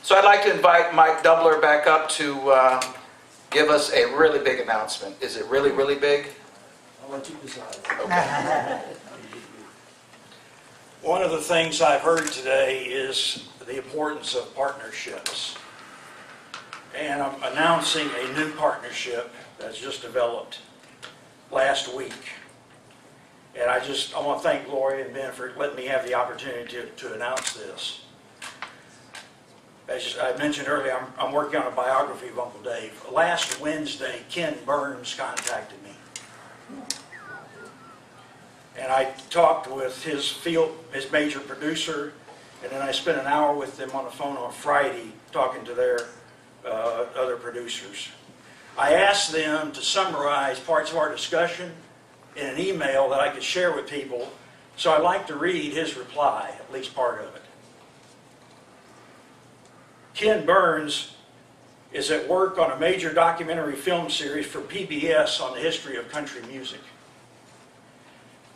So I'd like to invite Mike Doubler back up to give us a really big announcement. Is it really, really big? I'll let you decide. Okay. One of the things I've heard today is the importance of partnerships. And I'm announcing a new partnership that's just developed last week. And I want to thank Gloria and Ben for letting me have the opportunity to announce this. As I mentioned earlier, I'm working on a biography of Uncle Dave. Last Wednesday, Ken Burns contacted me. And I talked with his major producer, and then I spent an hour with them on the phone on Friday talking to their other producers. I asked them to summarize parts of our discussion in an email that I could share with people, so I'd like to read his reply, at least part of it. Ken Burns is at work on a major documentary film series for PBS on the history of country music.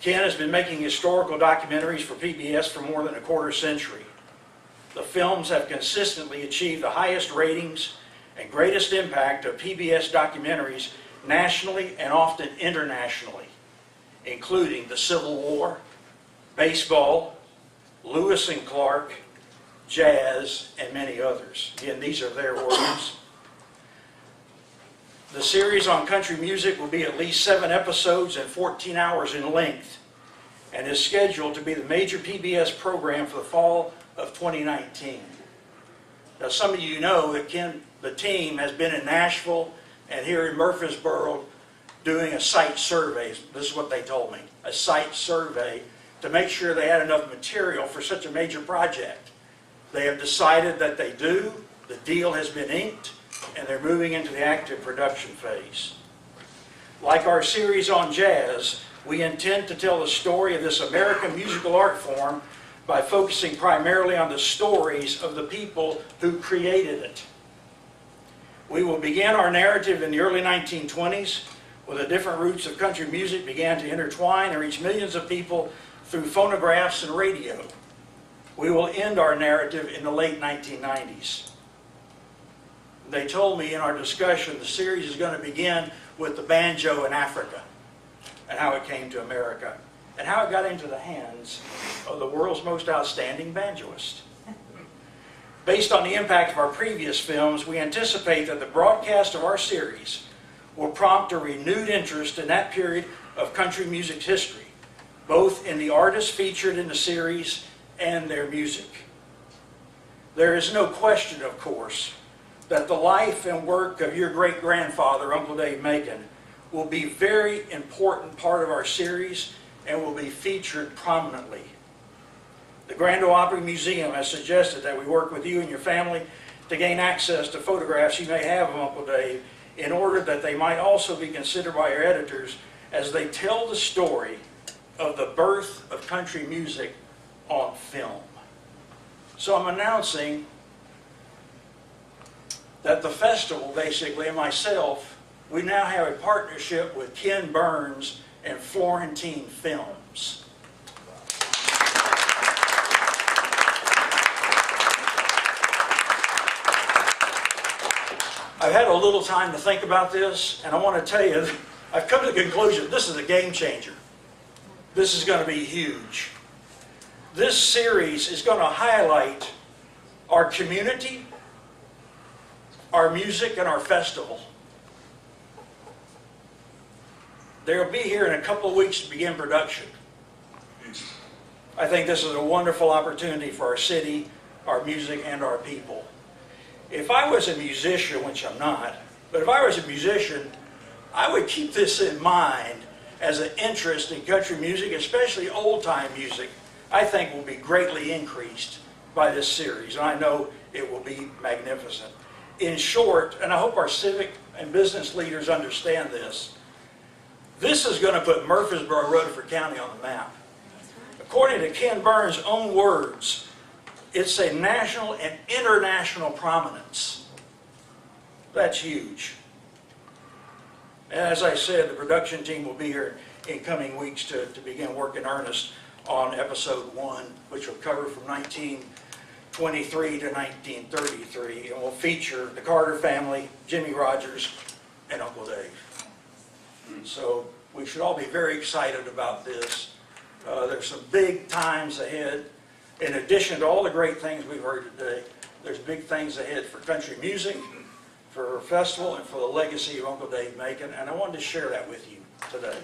Ken has been making historical documentaries for PBS for more than a quarter century. The films have consistently achieved the highest ratings and greatest impact of PBS documentaries nationally and often internationally, including the Civil War, baseball, Lewis and Clark, jazz, and many others. Again, these are their words. The series on country music will be at least 7 episodes and 14 hours in length, and is scheduled to be the major PBS program for the fall of 2019. Now, some of you know that the team has been in Nashville and here in Murfreesboro doing a site survey. This is what they told me, a site survey to make sure they had enough material for such a major project. They have decided that they do. The deal has been inked, and they're moving into the active production phase. Like our series on jazz, we intend to tell the story of this American musical art form by focusing primarily on the stories of the people who created it. We will begin our narrative in the early 1920s, when the different roots of country music began to intertwine and reach millions of people through phonographs and radio. We will end our narrative in the late 1990s. They told me in our discussion the series is going to begin with the banjo in Africa and how it came to America and how it got into the hands of the world's most outstanding banjoist. Based on the impact of our previous films, we anticipate that the broadcast of our series will prompt a renewed interest in that period of country music's history, both in the artists featured in the series and their music. There is no question, of course, that the life and work of your great-grandfather, Uncle Dave Macon, will be a very important part of our series and will be featured prominently. The Grand Ole Opry Museum has suggested that we work with you and your family to gain access to photographs you may have of Uncle Dave in order that they might also be considered by your editors as they tell the story of the birth of country music on film. So I'm announcing that the festival, basically, and myself, we now have a partnership with Ken Burns and Florentine Films. I've had a little time to think about this, and I want to tell you, I've come to the conclusion this is a game changer. This is going to be huge. This series is going to highlight our community, our music, and our festival. They'll be here in a couple of weeks to begin production. I think this is a wonderful opportunity for our city, our music, and our people. If I was a musician, which I'm not, but if I was a musician, I would keep this in mind as an interest in country music, especially old-time music, I think will be greatly increased by this series. And I know it will be magnificent. In short, and I hope our civic and business leaders understand this, this is going to put Murfreesboro, Rutherford County on the map. According to Ken Burns' own words, it's a national and international prominence. That's huge. And as I said, the production team will be here in coming weeks to begin work in earnest on episode 1, which will cover from 1920 1823 to 1933, and will feature the Carter family, Jimmy Rogers, and Uncle Dave. So we should all be very excited about this. There's some big times ahead. In addition to all the great things we've heard today, there's big things ahead for country music, for our festival, and for the legacy of Uncle Dave Macon, and I wanted to share that with you today.